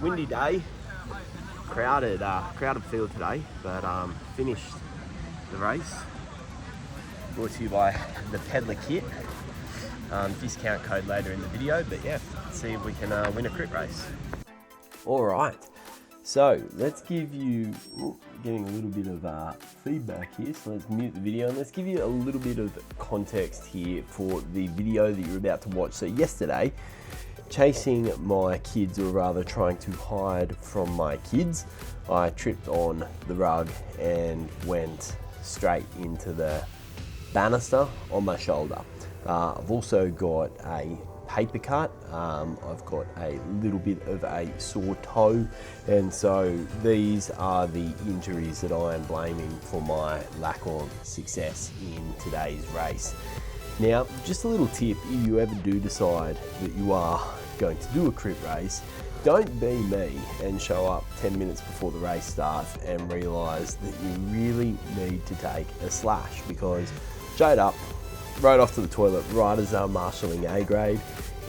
windy day, crowded field today, but finished the race. Brought to you by the Peddler Kit. Discount code later in the video, but yeah, let's see if we can win a crit race. All right, so let's give you, getting a little bit of feedback here, so let's mute the video and let's give you a little bit of context here for the video that you're about to watch. So yesterday, chasing my kids, or rather trying to hide from my kids, I tripped on the rug and went straight into the banister on my shoulder. I've also got a paper cut, I've got a little bit of a sore toe, and so these are the injuries that I am blaming for my lack of success in today's race. Now, just a little tip, if you ever do decide that you are going to do a crit race, don't be me and show up 10 minutes before the race starts and realise that you really need to take a slash, because straight up, rode off to the toilet right as I'm marshalling A grade,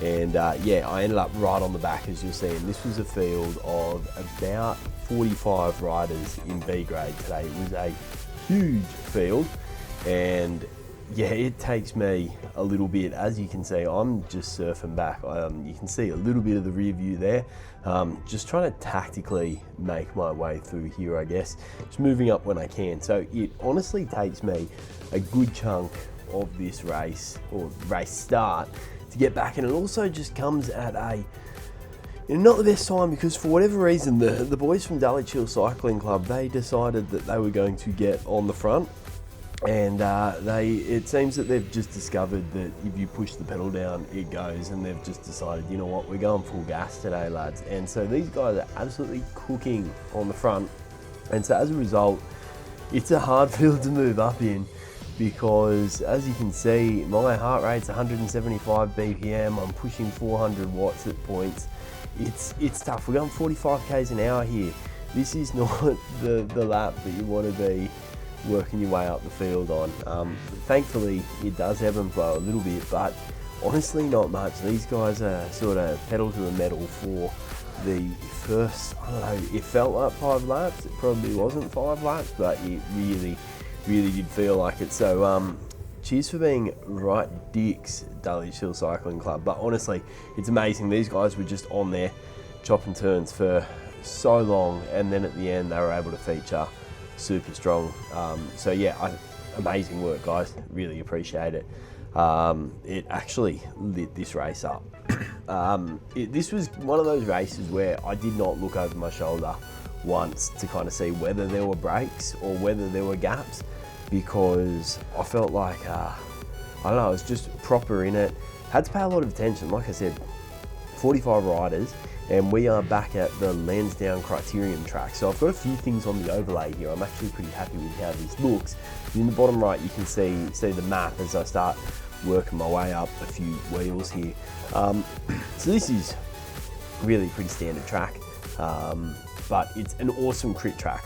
and yeah, I ended up right on the back, as you'll see, and this was a field of about 45 riders in B grade today. It was a huge field, and yeah, it takes me a little bit. As you can see, I'm just surfing back. You can see a little bit of the rear view there. Just trying to tactically make my way through here, I guess. Just moving up when I can. So it honestly takes me a good chunk of this race, or race start, to get back, and it also just comes at a, not the best time, because for whatever reason the boys from Dulwich Hill Cycling Club, they decided that they were going to get on the front, and it seems that they've just discovered that if you push the pedal down it goes, and they've just decided, you know what, we're going full gas today, lads. And so these guys are absolutely cooking on the front, and so as a result it's a hard field to move up in, because as you can see, my heart rate's 175 BPM, I'm pushing 400 watts at points. It's tough. We're going 45 k's an hour here. This is not the lap that you want to be working your way up the field on. Thankfully it does ebb and flow a little bit, but honestly not much. These guys are sort of pedal to the metal for the first, I don't know, it felt like 5 laps. It probably wasn't 5 laps, but it really did feel like it. So cheers for being right dicks, Dulwich Hill Cycling Club. But honestly, it's amazing. These guys were just on there chopping turns for so long, and then at the end they were able to feature super strong. So yeah, amazing work, guys. Really appreciate it. It actually lit this race up. This was one of those races where I did not look over my shoulder once to kind of see whether there were breaks or whether there were gaps, because I felt like, I don't know, I was just proper in it. Had to pay a lot of attention. Like I said, 45 riders, and we are back at the Lansdowne Criterium track. So I've got a few things on the overlay here. I'm actually pretty happy with how this looks. In the bottom right, you can see the map as I start working my way up a few wheels here. So this is really a pretty standard track, but it's an awesome crit track.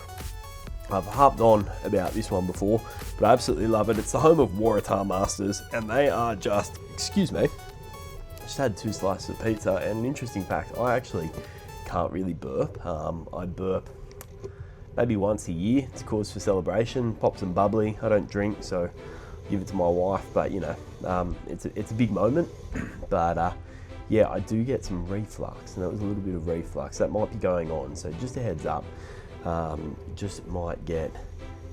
I've harped on about this one before, but I absolutely love it. It's the home of Waratah Masters, and they are just, excuse me, just had 2 slices of pizza. And an interesting fact, I actually can't really burp. I burp maybe once a year. It's a cause for celebration, pop some bubbly. I don't drink, so give it to my wife, but you know, it's a big moment. But yeah, I do get some reflux, and that was a little bit of reflux that might be going on, so just a heads up. Just might get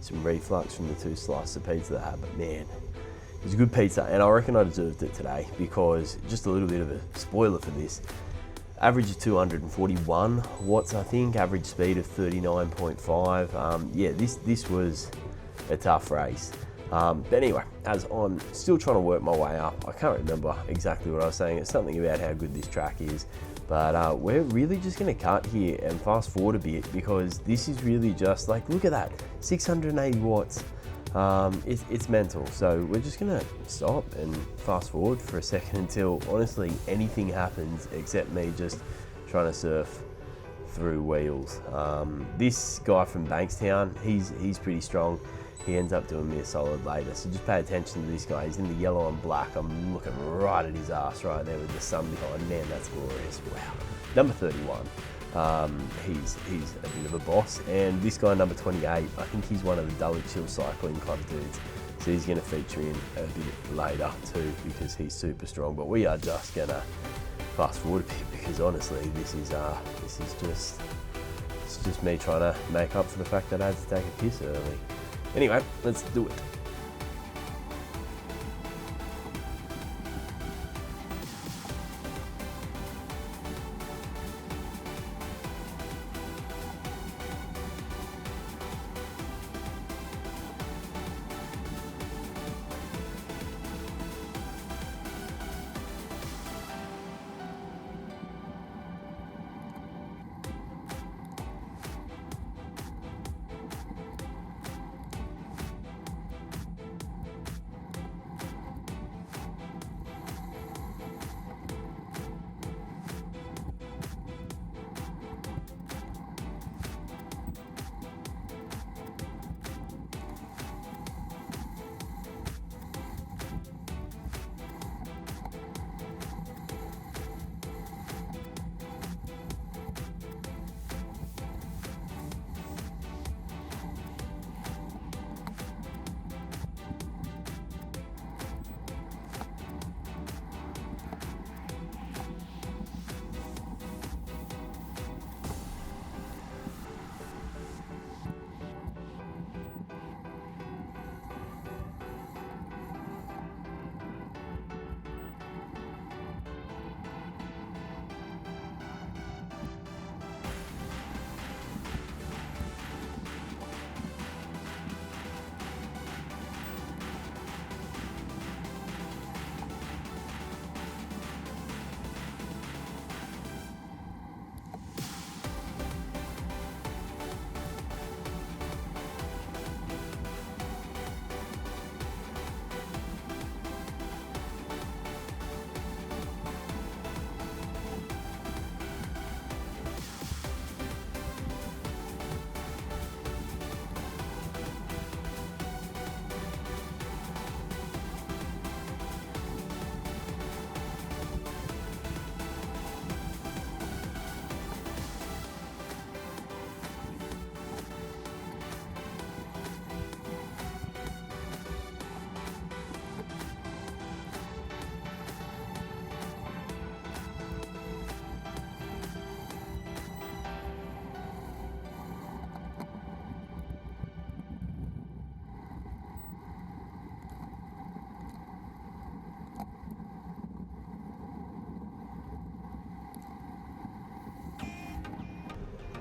some reflux from the 2 slices of pizza that I had, but man, it was a good pizza, and I reckon I deserved it today, because just a little bit of a spoiler for this. Average of 241 watts, I think, average speed of 39.5. Yeah, this was a tough race. But anyway, as I'm still trying to work my way up, I can't remember exactly what I was saying. It's something about how good this track is. But we're really just going to cut here and fast forward a bit, because this is really just like, look at that, 680 watts. It's mental. So we're just going to stop and fast forward for a second until honestly anything happens except me just trying to surf through wheels. This guy from Bankstown, he's pretty strong. He ends up doing me a solid later. So just pay attention to this guy. He's in the yellow and black. I'm looking right at his ass right there with the sun behind. Man, that's glorious. Wow. Number 31. He's a bit of a boss. And this guy, number 28, I think he's one of the Dulwich Hill Cycling Club dudes. So he's going to feature in a bit later too, because he's super strong. But we are just going to fast forward a bit, because honestly, this is just me trying to make up for the fact that I had to take a piss early. Anyway, let's do it.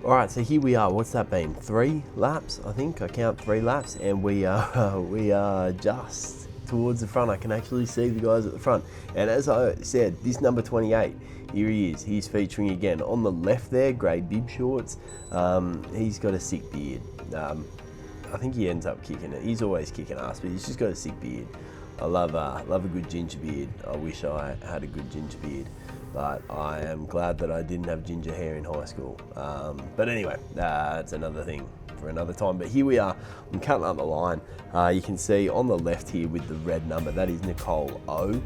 All right, so here we are. What's that been? 3 laps, I think. I count 3 laps, and we are just towards the front. I can actually see the guys at the front. And as I said, this number 28, here he is. He's featuring again on the left there, grey bib shorts. He's got a sick beard. I think he ends up kicking it. He's always kicking ass, but he's just got a sick beard. I love a good ginger beard. I wish I had a good ginger beard, but I am glad that I didn't have ginger hair in high school. But anyway, that's another thing for another time. But here we are. I'm cutting up the line. You can see on the left here with the red number, that is Nicole O.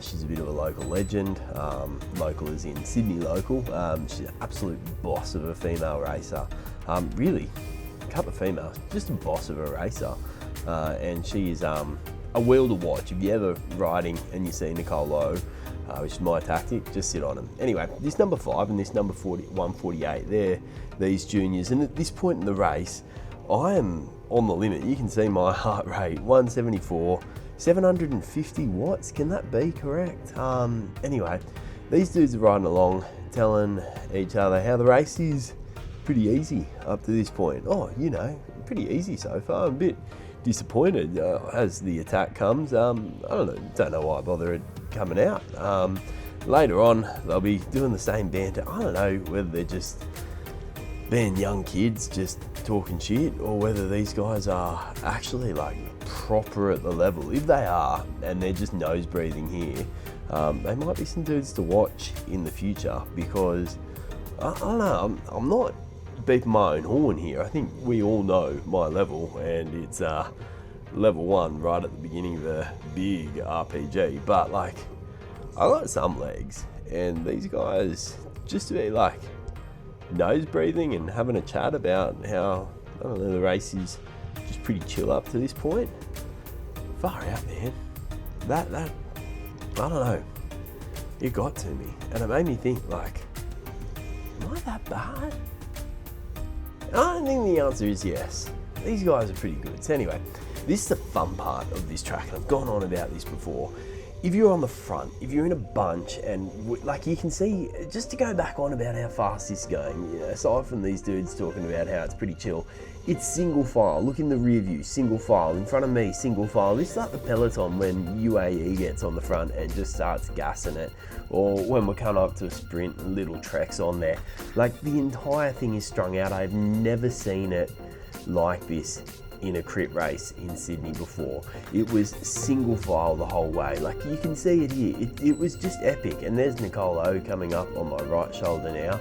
She's a bit of a local legend. Local is in Sydney local. She's an absolute boss of a female racer. Really, cut the female, just a boss of a racer. And she is a wheel to watch. If you're ever riding and you see Nicole O, which is my tactic, just sit on them. Anyway, this number 5 and this number 148, they're these juniors. And at this point in the race, I am on the limit. You can see my heart rate, 174, 750 watts. Can that be correct? Anyway, these dudes are riding along, telling each other how the race is pretty easy up to this point. Oh, you know, pretty easy so far. I'm a bit disappointed as the attack comes. I don't know why I bother coming out. Later on, they'll be doing the same banter. I don't know whether they're just being young kids just talking shit, or whether these guys are actually like proper at the level. If they are, and they're just nose breathing here, they might be some dudes to watch in the future, because I don't know, I'm not beeping my own horn here. I think we all know my level, and it's level 1 right at the beginning of a big RPG. But like, I got some legs, and these guys, just to be like nose breathing and having a chat about how, I don't know, the race is just pretty chill up to this point. Far out, man. That, I don't know. It got to me. And it made me think, like, am I that bad? I think the answer is yes. These guys are pretty good. So anyway, this is the fun part of this track, and I've gone on about this before. If you're on the front, if you're in a bunch, and like you can see, just to go back on about how fast this is going, you know, aside from these dudes talking about how it's pretty chill, it's single file. Look in the rear view, single file. In front of me, single file. This is like the peloton when UAE gets on the front and just starts gassing it. Or when we're coming up to a sprint, little treks on there. Like, the entire thing is strung out. I've never seen it like this in a crit race in Sydney before. It was single file the whole way. Like, you can see it here. It was just epic. And there's Nicole coming up on my right shoulder now.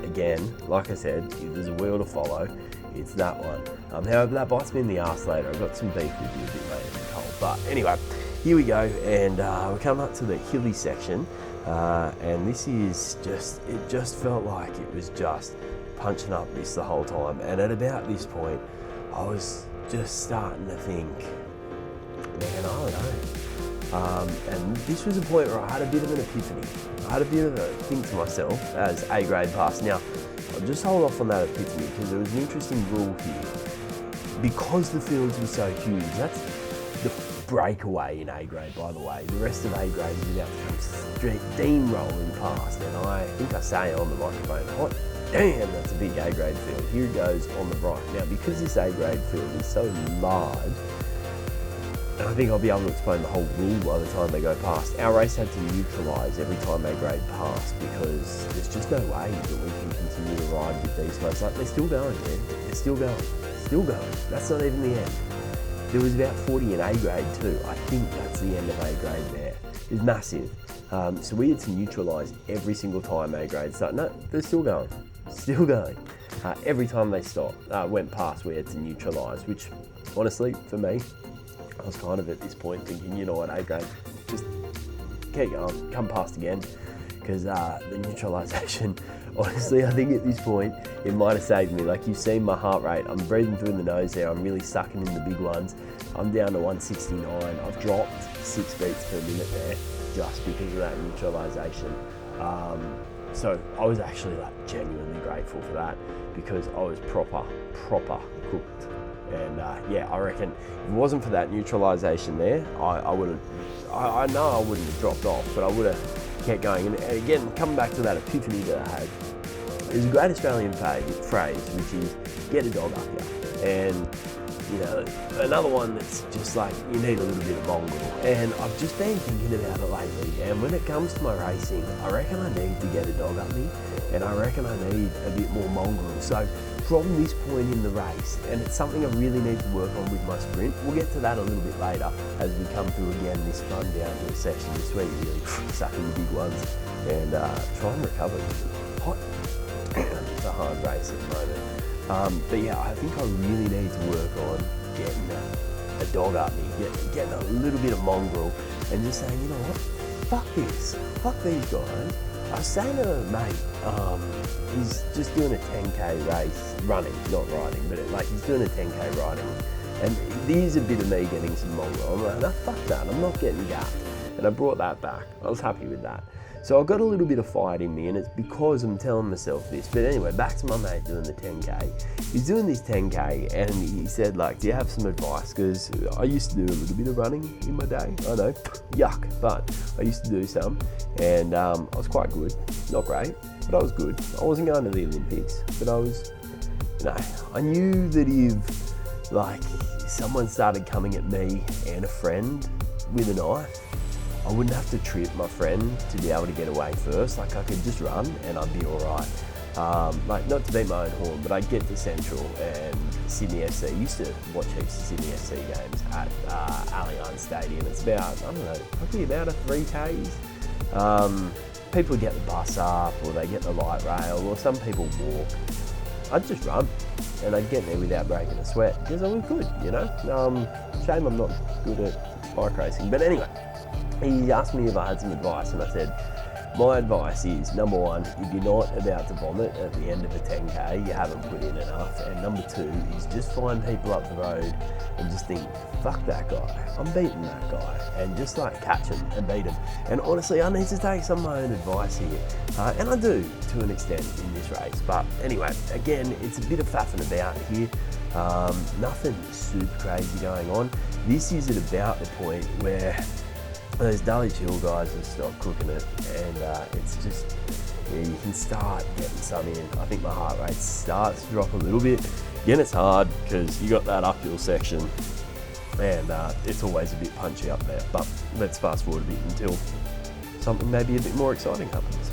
Again, like I said, if there's a wheel to follow, it's that one. However, that bites me in the arse later. I've got some beef with you a bit later, Nicole. But anyway, here we go, and we're coming up to the hilly section, and this is just, it just felt like it was just punching up this the whole time. And at about this point, I was just starting to think, man, I don't know. And this was a point where I had a bit of an epiphany. I had a bit of a think to myself as A grade passed. Now, I'll just hold off on that epiphany because there was an interesting rule here. Because the fields were so huge, that's the breakaway in A grade, by the way. The rest of A grade is about to come steamrolling past, and I think I say on the microphone, hot damn, that's a big A grade field. Here it goes on the right. Now, because this A grade field is so large, and I think I'll be able to explain the whole rule by the time they go past. Our race had to neutralise every time A grade passed because there's just no way that we can continue to ride with these guys. Like, they're still going, man. They're still going. Still going. That's not even the end. There was about 40 in A grade too. I think that's the end of A grade there. It's massive. So we had to neutralise every single time A grade started. No, they're still going. Still going. Every time they went past, we had to neutralise, which honestly, for me, I was kind of at this point thinking, you know what, A grade, just keep going, come past again, because the neutralisation, honestly, I think at this point, it might have saved me. Like, you've seen my heart rate, I'm breathing through the nose there, I'm really sucking in the big ones. I'm down to 169, I've dropped 6 beats per minute there, just because of that neutralisation. So I was actually like genuinely grateful for that, because I was proper cooked. And yeah, I reckon if it wasn't for that neutralisation there, I wouldn't, I know I wouldn't have dropped off, but I would have kept going. And again, coming back to that epiphany that I had, there's a great Australian phrase, which is get a dog up here. And you know, another one that's just like, you need a little bit of mongrel. And I've just been thinking about it lately, and when it comes to my racing, I reckon I need to get a dog up me, and I reckon I need a bit more mongrel. So from this point in the race, and it's something I really need to work on with my sprint. We'll get to that a little bit later as we come through again this run down to a section this week, really sucking the big ones and try and recover. Hot. It's a hard race at the moment. But yeah, I think I really need to work on getting a dog up me, getting a little bit of mongrel, and just saying, you know what, fuck this, fuck these guys. I was saying to a mate, he's just doing a 10k race, running, not riding, but he's doing a 10k riding, and there's a bit of me getting some mongrel. I'm like, no, fuck that, I'm not getting gapped. And I brought that back. I was happy with that. So I've got a little bit of fight in me, and it's because I'm telling myself this. But anyway, back to my mate doing the 10k. He's doing this 10k, and he said, like, do you have some advice? Because I used to do a little bit of running in my day. I know, yuck, but I used to do some, and I was quite good. Not great, but I was good. I wasn't going to the Olympics, but I was, you know, I knew that if, like, someone started coming at me and a friend with a knife, I wouldn't have to trip my friend to be able to get away first. Like, I could just run and I'd be all right. Like, not to beat my own horn, but I'd get to Central and Sydney FC. I used to watch heaps of Sydney FC games at Allianz Stadium. It's about, I don't know, probably about a 3Ks. People get the bus up, or they get the light rail, or some people walk. I'd just run and I'd get there without breaking a sweat because I was good, you know. Shame I'm not good at bike racing. But anyway, he asked me if I had some advice, and I said, my advice is, number one, if you're not about to vomit at the end of a 10K, you haven't put in enough. And number two is just find people up the road and just think, fuck that guy, I'm beating that guy, and just like catch him and beat him. And honestly, I need to take some of my own advice here, and I do to an extent in this race. But anyway, again, it's a bit of faffing about here. Nothing super crazy going on. This is at about the point where those Dulwich Hill guys have stopped cooking it, and it's just, you can start getting some in. I think my heart rate starts to drop a little bit. Again, it's hard because you got that uphill section, and it's always a bit punchy up there. But let's fast forward a bit until something maybe a bit more exciting happens.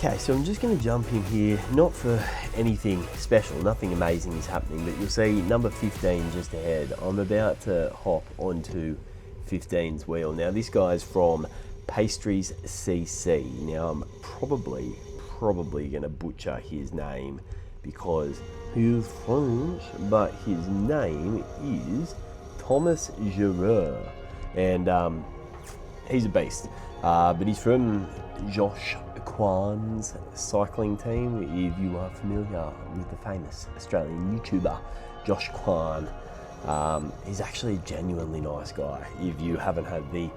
Okay, so I'm just going to jump in here, not for anything special, nothing amazing is happening, but you'll see number 15 just ahead. I'm about to hop onto 15's wheel. Now this guy's from Pastries CC. Now I'm probably going to butcher his name because he's French, but his name is Thomas Gerard, and he's a beast. But he's from Josh Kwan's cycling team, if you are familiar with the famous Australian YouTuber Josh Kwan. He's actually a genuinely nice guy. If you haven't had the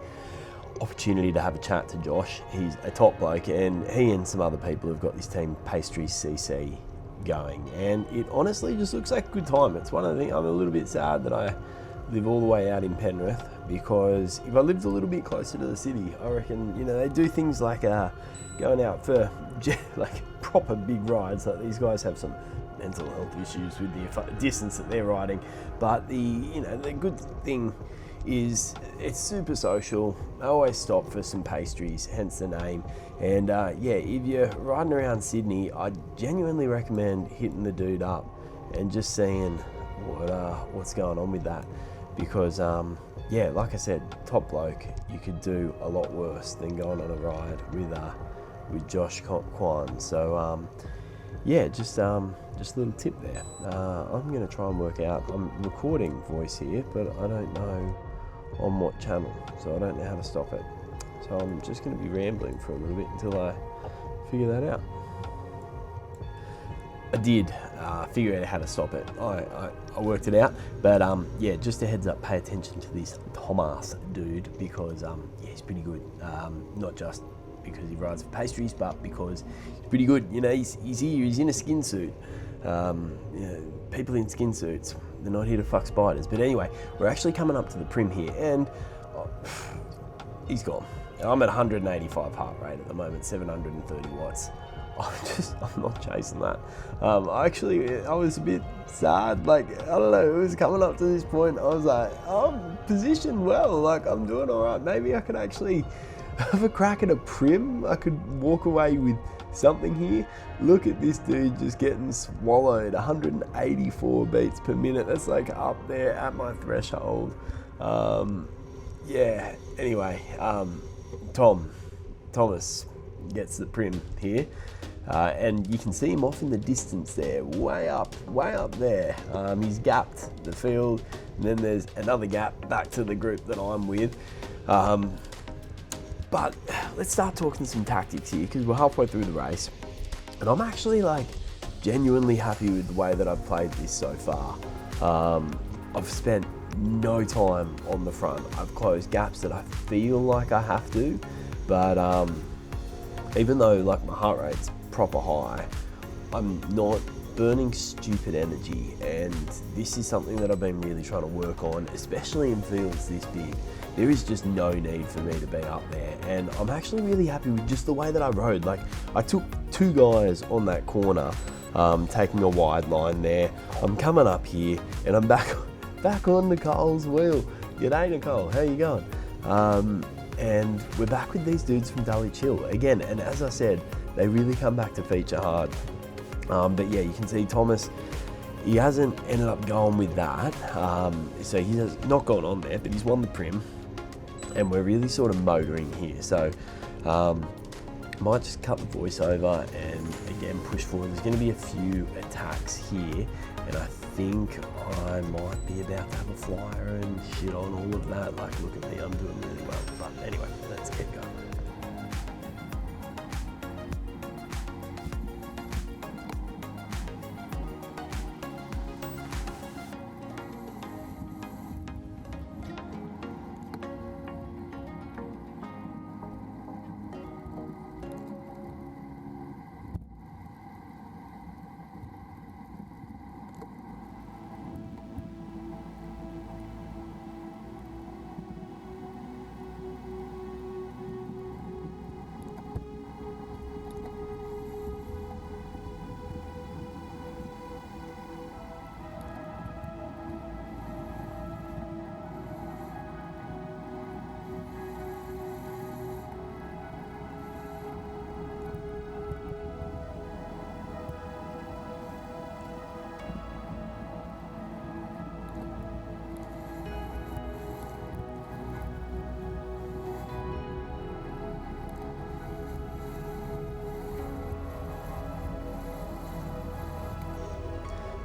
opportunity to have a chat to Josh, he's a top bloke, and he and some other people have got this team Pastries CC going, and it honestly just looks like a good time. It's one of the things I'm a little bit sad that I live all the way out in Penrith, because if I lived a little bit closer to the city, I reckon, you know, they do things like going out for like proper big rides. Like these guys have some mental health issues with the distance that they're riding, but the good thing is it's super social. I always stop for some pastries, hence the name. And if you're riding around Sydney, I genuinely recommend hitting the dude up and just seeing what's going on with that, because like I said, top bloke. You could do a lot worse than going on a ride with Josh Kwan. So just a little tip there. I'm going to try and work out. I'm recording voice here, but I don't know on what channel, so I don't know how to stop it. So I'm just going to be rambling for a little bit until I figure that out. I did figure out how to stop it. I worked it out, but just a heads up, pay attention to this Thomas dude, because he's pretty good. Not just because he rides for pastries, but because he's pretty good. You know, he's here, he's in a skin suit. People in skin suits, they're not here to fuck spiders. But anyway, we're actually coming up to the Prim here, and he's gone. I'm at 185 heart rate at the moment, 730 watts. I'm not chasing that. I was a bit sad. Like, I don't know, it was coming up to this point. I was like, I'm positioned well. Like, I'm doing all right. Maybe I could actually have a crack at a Prim. I could walk away with something here. Look at this dude just getting swallowed. 184 beats per minute. That's like up there at my threshold. Anyway, Thomas gets the Prim here. And you can see him off in the distance there, way up there. He's gapped the field, and then there's another gap back to the group that I'm with. But let's start talking some tactics here, because we're halfway through the race, and I'm actually like genuinely happy with the way that I've played this so far. I've spent no time on the front. I've closed gaps that I feel like I have to, but even though like my heart rate's proper high, I'm not burning stupid energy, and this is something that I've been really trying to work on, especially in fields this big. There is just no need for me to be up there, and I'm actually really happy with just the way that I rode. Like, I took two guys on that corner, taking a wide line there. I'm coming up here, and I'm back on Nicole's wheel. G'day, Nicole, how you going? And we're back with these dudes from Dulwich Hill again, and as I said, they really come back to feature hard. But yeah, you can see Thomas, he hasn't ended up going with that. So he has not gone on there, but he's won the Prim, and we're really sort of motoring here. So might just cut the voice over and again push forward. There's going to be a few attacks here, and I think I might be about to have a flyer and shit on all of that. Like, look at me, I'm doing really well. But anyway, let's get going.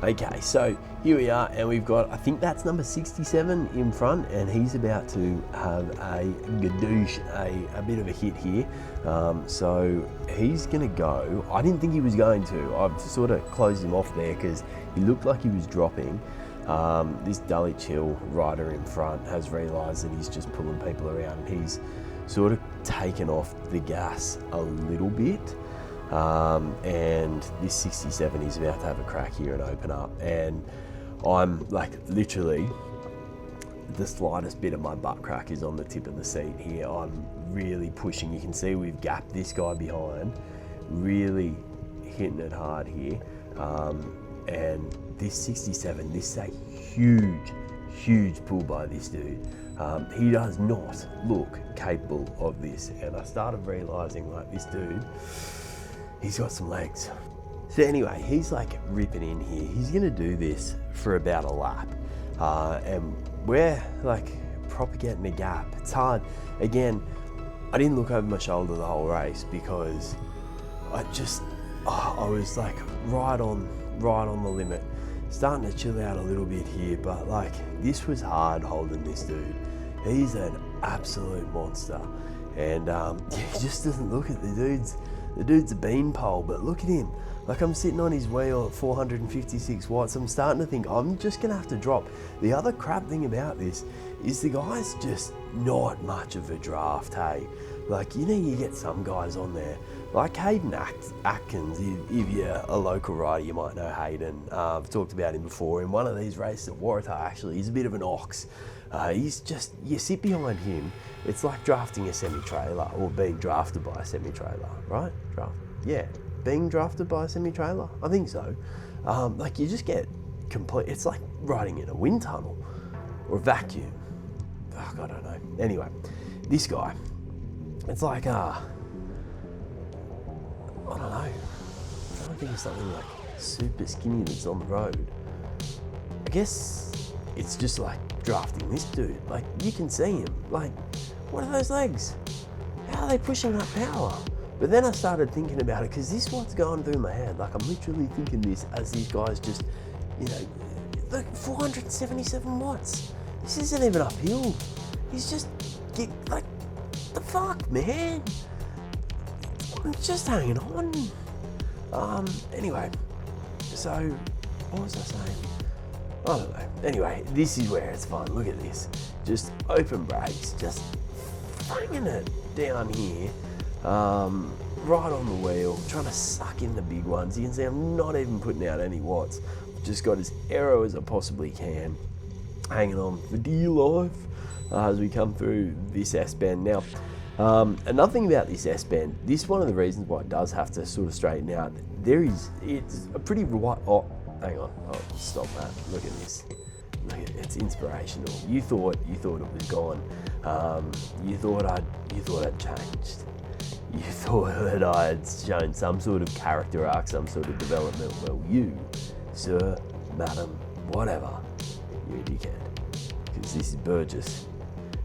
Okay, so here we are, and we've got, I think that's number 67 in front, and he's about to have a gadoosh, a bit of a hit here. So he's gonna go. I didn't think he was going to. I've sort of closed him off there because he looked like he was dropping. This Dulwich Hill rider in front has realised that he's just pulling people around, and he's sort of taken off the gas a little bit. And this 67 is about to have a crack here and open up, and I'm like literally the slightest bit of my butt crack is on the tip of the seat here. I'm really pushing. You can see we've gapped this guy behind, really hitting it hard here. And this 67, this is a huge pull by this dude. He does not look capable of this. And I started realizing, like, this dude, he's got some legs. So anyway, he's like ripping in here. He's gonna do this for about a lap. And we're like proper getting a gap. It's hard. Again, I didn't look over my shoulder the whole race because I was like right on the limit. Starting to chill out a little bit here, but like this was hard holding this dude. He's an absolute monster. And he just doesn't look at the dude's a beanpole, but look at him. Like, I'm sitting on his wheel at 456 watts. I'm starting to think I'm just gonna have to drop. The other crap thing about this is the guy's just not much of a draft, hey? Like, you know, you get some guys on there, like Hayden Atkins. If you're a local rider, you might know Hayden. I've talked about him before. In one of these races at Waratah, actually, he's a bit of an ox. He's just, you sit behind him, it's like drafting a semi-trailer or being drafted by a semi-trailer, right? Being drafted by a semi-trailer? I think so. Like, you just get complete, it's like riding in a wind tunnel or a vacuum. Fuck, I don't know. Anyway, this guy, it's like, I don't know. I'm trying to think of something like super skinny that's on the road. I guess it's just like drafting this dude. Like, you can see him. Like, what are those legs? How are they pushing that power? But then I started thinking about it, because this is what's going through my head. Like, I'm literally thinking this as these guys just, you know, look, 477 watts. This isn't even uphill. He's just, like, the fuck, man? I'm just hanging on. Anyway, so, what was I saying? I don't know. Anyway, this is where it's fun. Look at this. Just open brakes, just banging it down here. Right on the wheel, trying to suck in the big ones. You can see I'm not even putting out any watts. I've just got as aero as I possibly can. Hanging on for dear life as we come through this S-bend. Now, another thing about this S-bend, this is one of the reasons why it does have to sort of straighten out. It's a pretty right, oh, hang on, oh, stop that. Look at this. Look at it, it's inspirational. You thought it was gone. You thought I'd changed. You thought that I had shown some sort of character arc, some sort of development. Well, you, sir, madam, whatever, you're a dickhead. Because this is Burgess,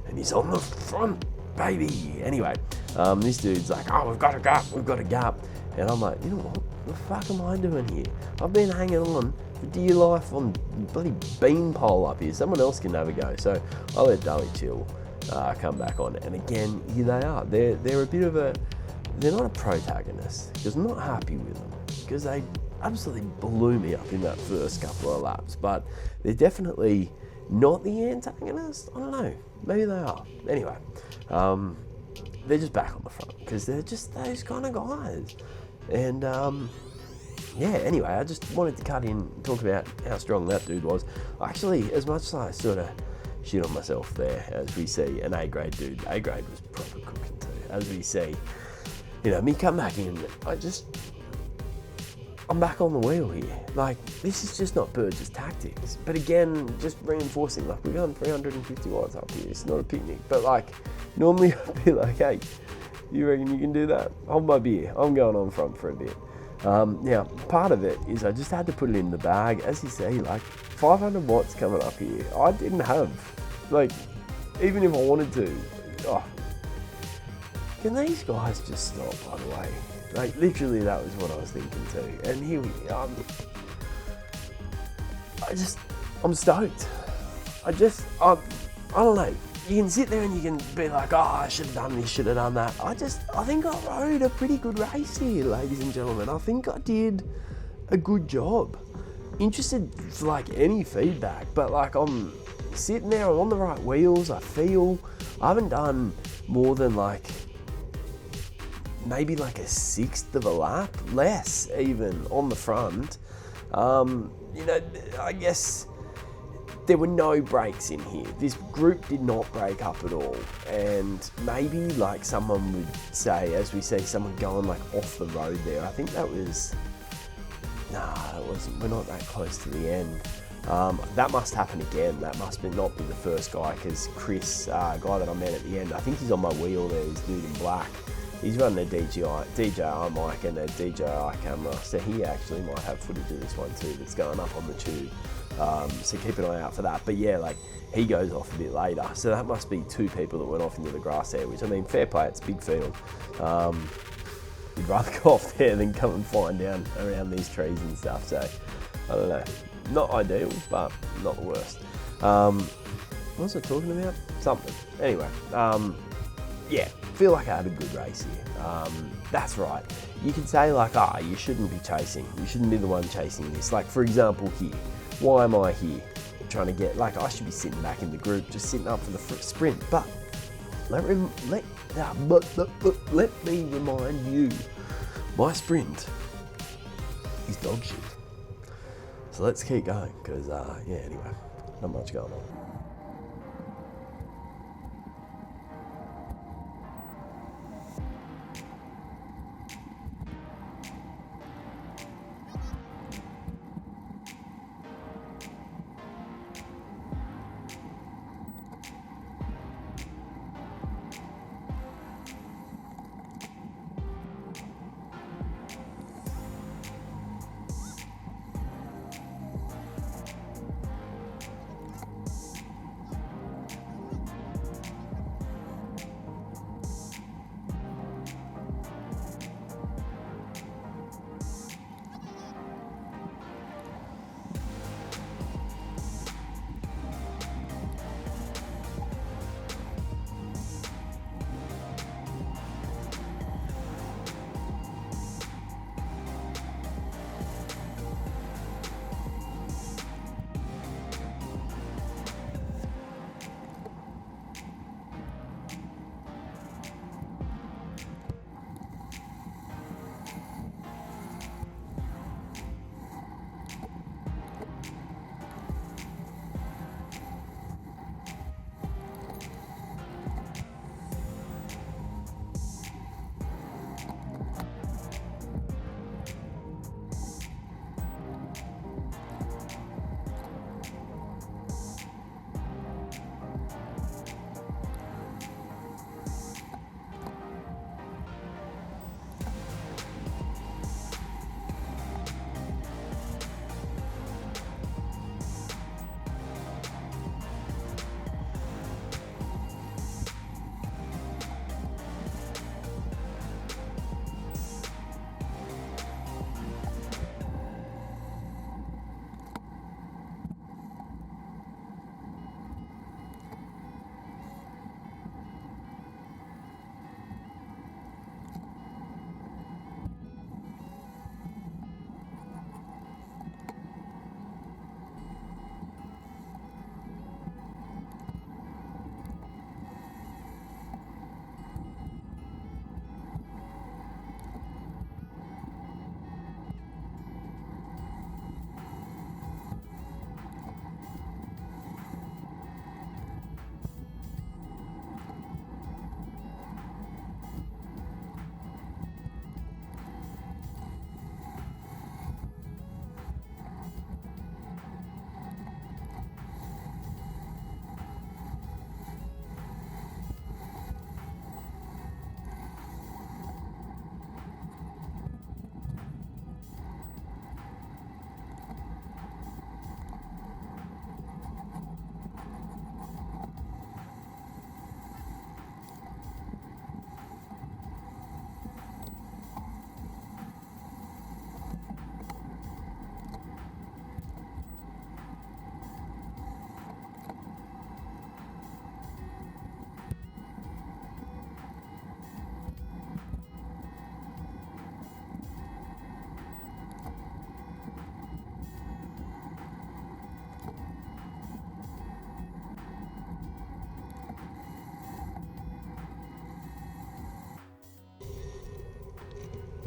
and he's on the front, baby. Anyway, this dude's like, oh, we've got a gap. And I'm like, you know what the fuck am I doing here? I've been hanging on for dear life on bloody beanpole up here. Someone else can have a go. So I let Dali chill. Come back on, and again, here they are. They're a bit of a, they're not a protagonist, because I'm not happy with them, because they absolutely blew me up in that first couple of laps, but they're definitely not the antagonist. I don't know, maybe they are. Anyway, they're just back on the front, because they're just those kind of guys. And yeah, anyway, I just wanted to cut in and talk about how strong that dude was. Actually, as much as I sort of shit on myself there, as we see an A-grade dude. A-grade was proper cooking too. As we see, you know, me come back in, I'm back on the wheel here. Like, this is just not Burgess tactics. But again, just reinforcing, like, we're going 350 watts up here. It's not a picnic. But like, normally I'd be like, hey, you reckon you can do that? Hold my beer. I'm going on front for a bit. Now, part of it is I just had to put it in the bag. As you see, like, 500 watts coming up here. I didn't have, like, even if I wanted to. Oh, can these guys just stop, by the way? Like, literally, that was what I was thinking too. And here we are. I'm stoked. I don't know. You can sit there and you can be like, oh, I should have done this, should have done that. I think I rode a pretty good race here, ladies and gentlemen. I think I did a good job. Interested for like any feedback, but like I'm sitting there, I'm on the right wheels, I haven't done more than like, maybe like a sixth of a lap, less even, on the front. You know, I guess there were no breaks in here. This group did not break up at all. And maybe like someone would say, as we see someone going like off the road there, I think that was, nah, it wasn't, we're not that close to the end. That must happen again. That must not be the first guy, because Chris, guy that I met at the end, I think he's on my wheel there, this dude in black. He's running a DJI mic and a DJI camera, so he actually might have footage of this one too that's going up on the tube. So keep an eye out for that. But yeah, like he goes off a bit later, so that must be 2 people that went off into the grass there, which I mean, fair play, it's a big field. You'd rather go off there than come and flying down around these trees and stuff, so I don't know. Not ideal, but not the worst. What was I talking about? Something. Anyway, yeah, feel like I had a good race here. That's right. You could say like, you shouldn't be chasing. You shouldn't be the one chasing this. Like for example here, why am I here? Trying to get, like I should be sitting back in the group, just sitting up for the sprint. But let me remind you, my sprint is dog shit. So let's keep going, because yeah, anyway, not much going on.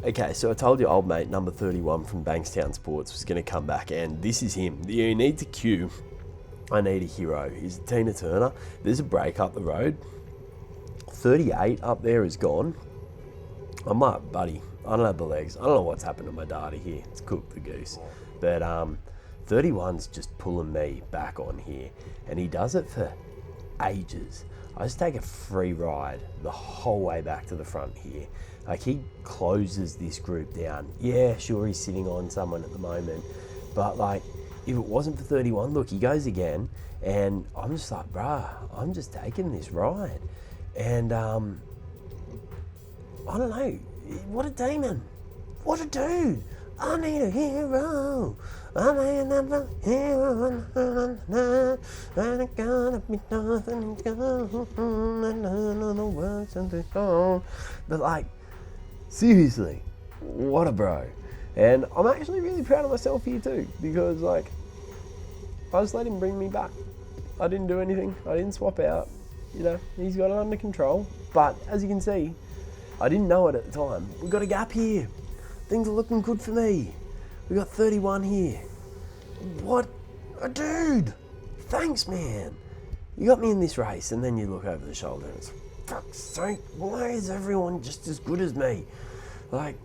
Okay, so I told you old mate number 31 from Bankstown Sports was going to come back, and this is him. You need to cue I need a hero. He's Tina Turner. There's a break up the road. 38 up there is gone. I might, buddy, I don't have the legs. I don't know what's happened to my data here. It's cooked the goose. But 31's just pulling me back on here. And he does it for ages. I just take a free ride the whole way back to the front here. Like, he closes this group down. Yeah, sure, he's sitting on someone at the moment. But, like, if it wasn't for 31, look, he goes again. And I'm just like, bruh, I'm just taking this ride. And, I don't know. What a demon. What a dude. I need a hero. I need another hero. And it gotta be nothing. But, like, seriously, what a bro. And I'm actually really proud of myself here too, because, like, I just let him bring me back. I didn't do anything. I didn't swap out. You know, he's got it under control. But as you can see, I didn't know it at the time. We've got a gap here. Things are looking good for me. We got 31 here. What a dude. Thanks, man. You got me in this race, and then you look over the shoulder and it's, fuck's sake, why is everyone just as good as me? Like,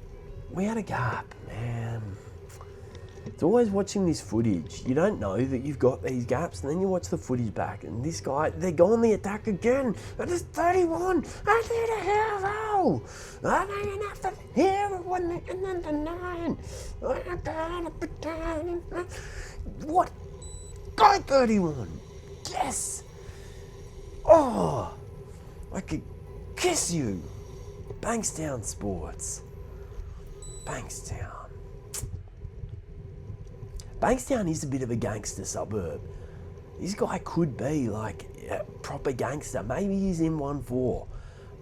we had a gap, man. It's always watching this footage. You don't know that you've got these gaps, and then you watch the footage back, and this guy, they're going the attack again. And it's 31. I need a hero. I need enough of hero when they can undenied. What? Guy 31. Yes. Oh, I could kiss you. Bankstown Sports. Bankstown. Bankstown is a bit of a gangster suburb. This guy could be like a proper gangster. Maybe he's in 1-4.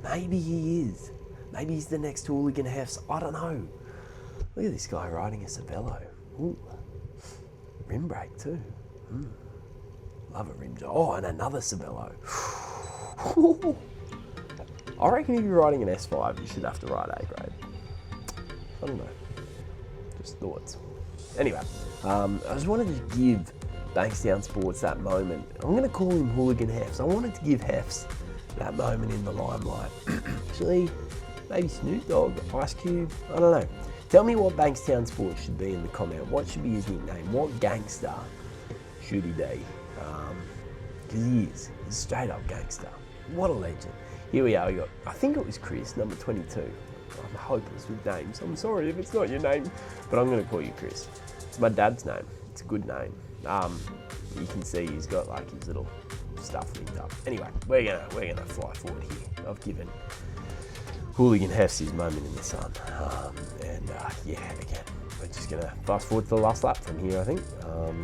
Maybe he is. Maybe he's the next hooligan Hefs. I don't know. Look at this guy riding a Cervelo. Ooh. Rim brake too. Love a rim job. Oh, and another Cervelo. I reckon if you're riding an S5, you should have to ride A grade. I don't know. Just thoughts. Anyway, I just wanted to give Bankstown Sports that moment. I'm going to call him Hooligan Hefs. I wanted to give Hefs that moment in the limelight. Actually, maybe Snoop Dogg, Ice Cube, I don't know. Tell me what Bankstown Sports should be in the comment. What should be his nickname? What gangster should he be? Because he is. He's a straight up gangster. What a legend. Here we are. We got, I think it was Chris, number 22. I'm hopeless with names. I'm sorry if it's not your name, but I'm going to call you Chris. It's my dad's name. It's a good name. You can see he's got like his little stuff linked up. Anyway, we're gonna fly forward here. I've given Hooligan Hefs his moment in the sun, yeah, again, we're just gonna fast forward to the last lap from here, I think,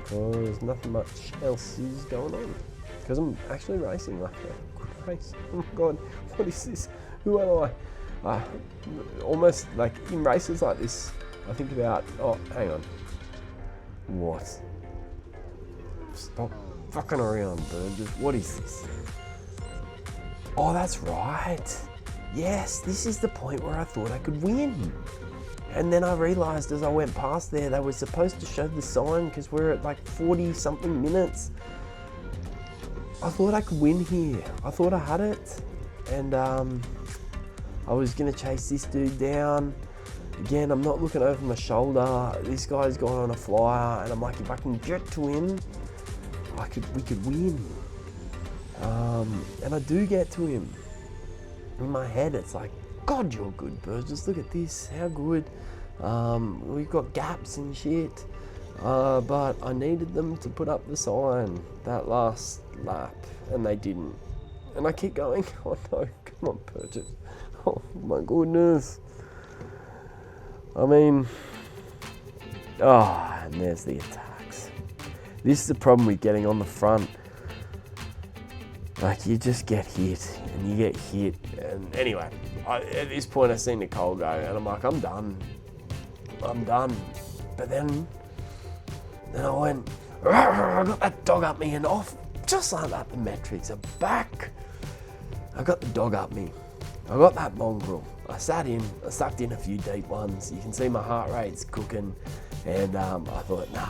because nothing much else is going on. Because I'm actually racing like a good race. Oh my god, what is this? Who am I? Almost like in races like this, I think about, oh, hang on. What? Stop fucking around, Burgess. What is this? Oh, that's right. Yes, this is the point where I thought I could win. And then I realised as I went past there, they were supposed to show the sign because we're at like 40 something minutes. I thought I could win here. I thought I had it. And I was gonna chase this dude down. Again, I'm not looking over my shoulder. This guy's gone on a flyer, and I'm like, if I can get to him, we could win. And I do get to him. In my head, it's like, God, you're good, Burgess. Look at this, how good. We've got gaps and shit. But I needed them to put up the sign that last lap, and they didn't. And I keep going, oh no, come on, Burgess. Oh my goodness. I mean, and there's the attacks. This is the problem with getting on the front. Like, you just get hit, and you get hit, and anyway, at this point I see Nicole go, and I'm like, I'm done. But then I went, I got that dog up me, and off, just like that, the metrics are back. I got the dog up me. I got that mongrel. I sat in, I sucked in a few deep ones. You can see my heart rate's cooking, and I thought, nah,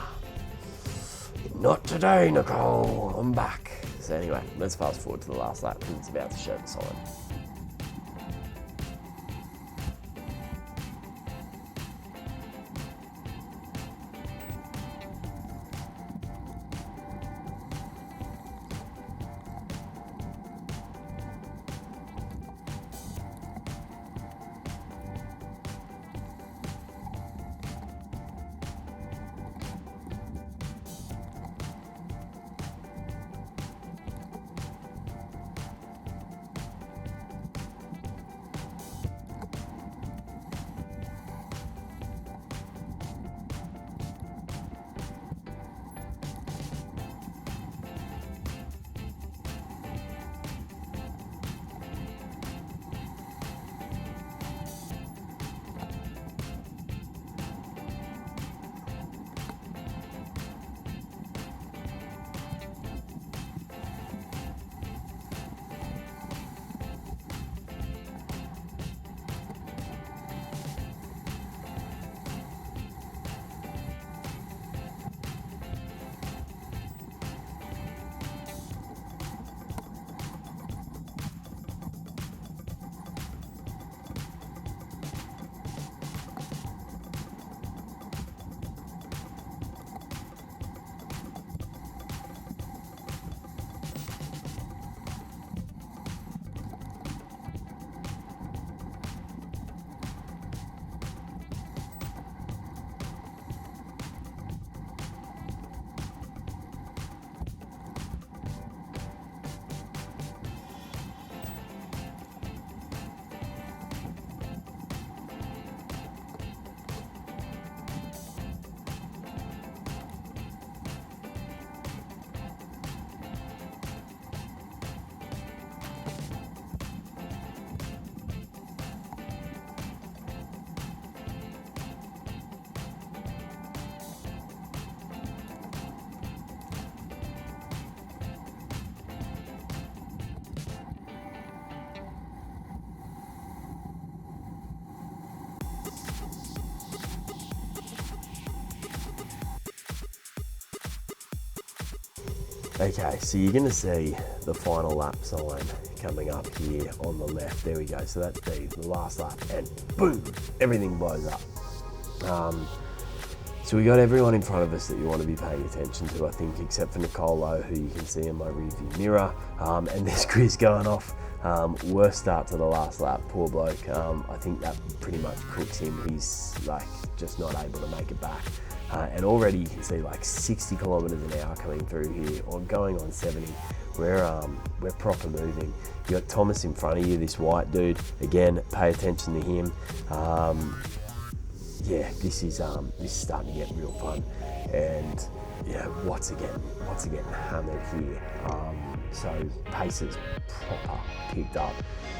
Not today, Nicole, I'm back. So anyway, let's fast forward to the last lap because it's about to show the sign. Okay, so you're going to see the final lap sign coming up here on the left. There we go. So that's the last lap, and boom, everything blows up. So we got everyone in front of us that you want to be paying attention to, I think, except for Nicole, who you can see in my rearview mirror. And there's Chris going off. Worst start to the last lap, poor bloke. I think that pretty much cooks him. He's like just not able to make it back. And already you can see like 60 kilometers an hour coming through here, or going on 70. We're proper moving. You got Thomas in front of you, this white dude. Again, pay attention to him. Yeah, this is starting to get real fun. And yeah, what's again hammered here. So pace is proper picked up.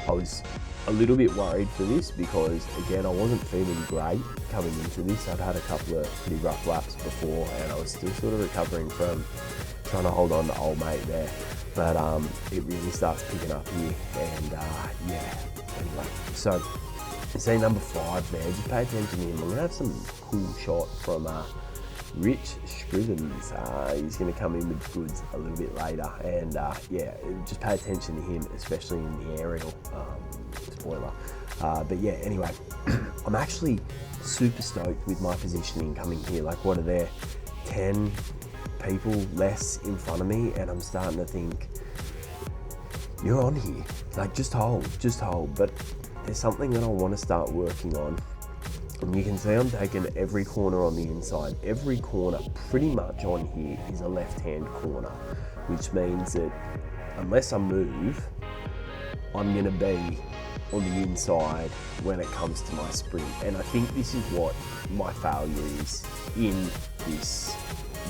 I was a little bit worried for this because, again, I wasn't feeling great coming into this. I'd had a couple of pretty rough laps before, and I was still sort of recovering from trying to hold on to old mate there. But it really starts picking up here, and yeah, anyway. So you see number 5 there, just pay attention to him. I'm gonna have some cool shot from Rich Scrivens. He's going to come in with goods a little bit later, and yeah, just pay attention to him, especially in the aerial. Spoiler. But yeah, anyway, I'm actually super stoked with my positioning coming here. Like, what are there? 10 people less in front of me, and I'm starting to think, you're on here. Like, just hold. But there's something that I want to start working on. And you can see I'm taking every corner on the inside. Every corner pretty much on here is a left-hand corner, which means that unless I move, I'm going to be on the inside when it comes to my sprint. And I think this is what my failure is in this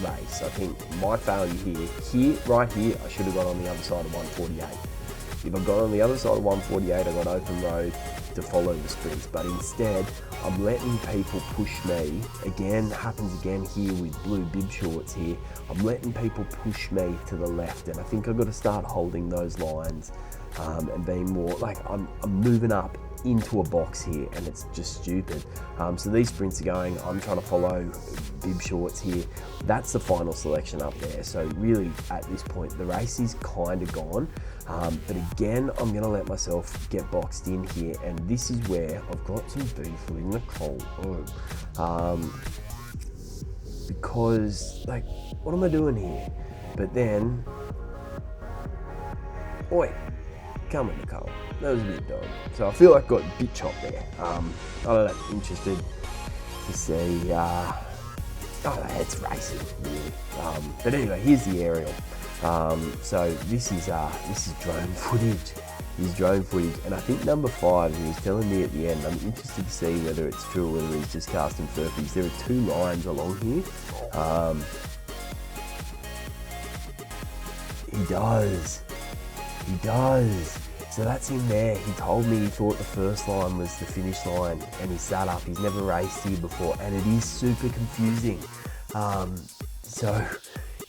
race. I think my failure right here, I should have got on the other side of 148. If I got on the other side of 148, I got open road to follow the sprints, but instead I'm letting people push me. Again, happens again here with blue bib shorts here. I'm letting people push me to the left, and I think I've got to start holding those lines and being more like I'm moving up into a box here, and it's just stupid. So these sprints are going, I'm trying to follow bib shorts here. That's the final selection up there. So really at this point, the race is kind of gone. But again, I'm gonna let myself get boxed in here, and this is where I've got some beef with Nicole. Because, like, what am I doing here? But then, oi, come on, Nicole. That was a bit dog. So I feel like I got a bit chopped there. I don't know, interested to see, it's racing, really. But anyway, here's the aerial. So this is drone footage. This is drone footage, and I think number 5, he was telling me at the end, I'm interested to see whether it's true or whether he's just casting furfies. There are 2 lines along here. He does. So that's him there. He told me he thought the first line was the finish line, and he sat up. He's never raced here before, and it is super confusing. So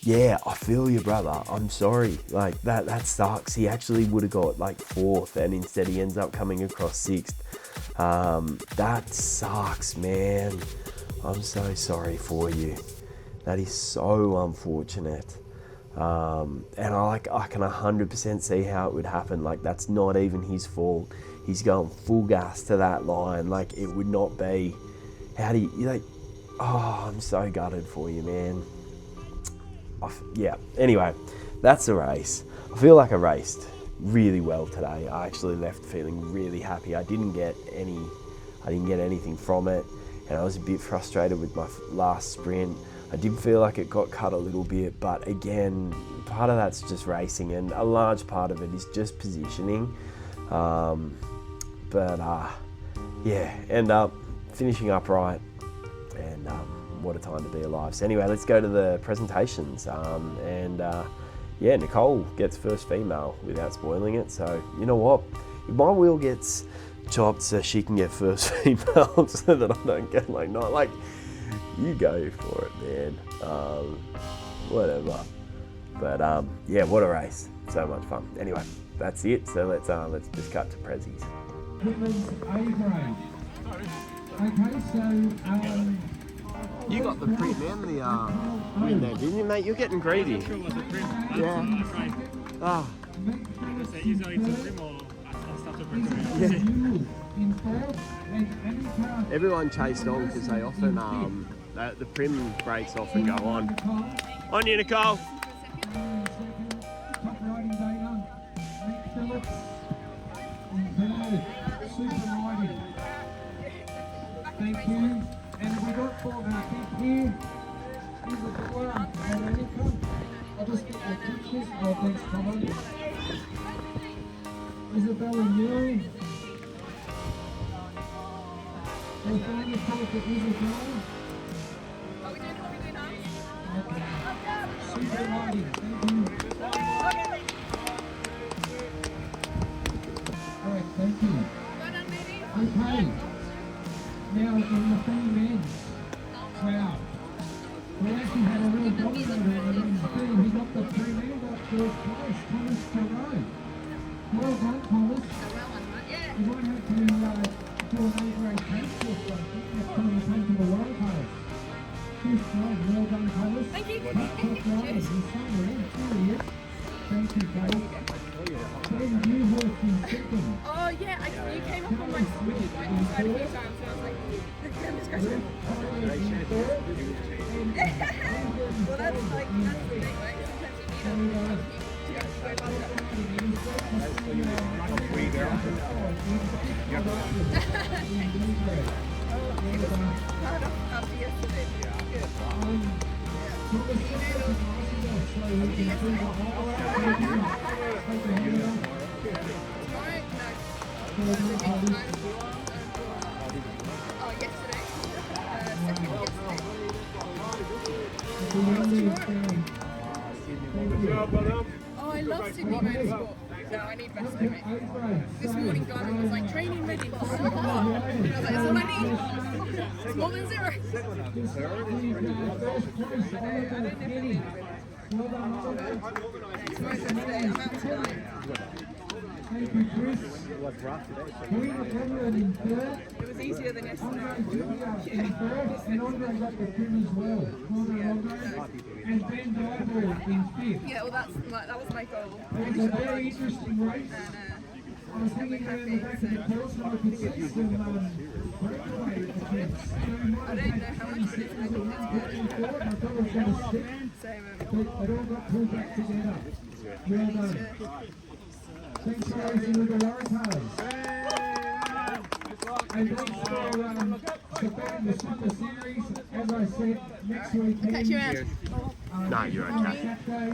yeah, I feel you, brother. I'm sorry. Like, that sucks. He actually would have got like 4th, and instead he ends up coming across 6th. That sucks, man. I'm so sorry for you. That is so unfortunate. And I can 100% see how it would happen. Like, that's not even his fault. He's going full gas to that line. Like, it would not be. How do you like? Oh, I'm so gutted for you, man. Yeah. Anyway, that's the race. I feel like I raced really well today. I actually left feeling really happy. I didn't get anything from it, and I was a bit frustrated with my last sprint. I did feel like it got cut a little bit, but again, part of that's just racing, and a large part of it is just positioning. Yeah, end up finishing upright, and what a time to be alive. So anyway, let's go to the presentations. Yeah, Nicole gets first female without spoiling it. So you know what? If my wheel gets chopped so she can get first female, so that I don't get you go for it, man. Whatever. But yeah, what a race. So much fun. Anyway, that's it. So let's just cut to prezzies. Women's A grade. Okay, so You got the print and the win there, didn't you, mate? You're getting greedy. Yeah. Ah. Everyone chased on because they often the prim brakes often go on. On you, Nicole. Thank you. And we got for here. Here's a door and Nicole. I'll just get the pictures. Oh, thanks, Colin. Isabella New. And finally, call for Isabella. Are we doing arms? Okay. Super lighting. Thank you. Alright, thank you. Okay. Now, in the men's crowd, we actually had a real dominator in the men's field. He got the pre-men, got first place, Thomas Thoreau. Well done, Thomas. You won't have to do an A-grade test or something. Next time you come to the Royal Palace. Fifth job, well done, Thomas. Thank you. Top riders in somewhere. There he is. Thank you, Kate. Ben Newhorse in second. Oh yeah, you came up on my screen inside a few times, so I was like, I'm just going well, that's the thing, right? Sometimes you need to go past after yesterday. Oh, I love Sydney Motorsport. No, I need rest, mate. This morning, Garmin was like, training ready. And I was like, that's all I need. It's more than 0. Thank you, Chris. Queen Edward in third. It was easier than yesterday. Andre Jr. in fourth. And Andre got the trim as well. Andre and Ben Dyberg in fifth. Yeah, well, that was my goal. It was a very interesting race. And I was hanging around the back of the course and I could see some breakaway attempts. So we might I don't know how much it is. I think that's good. I thought it was going to stick, So, but it all got pulled back together. Well done. Thanks for racing with the Waratahs. And thanks for supporting the Super Series. As I said, next weekend. catch you around. No, you're okay. Saturday,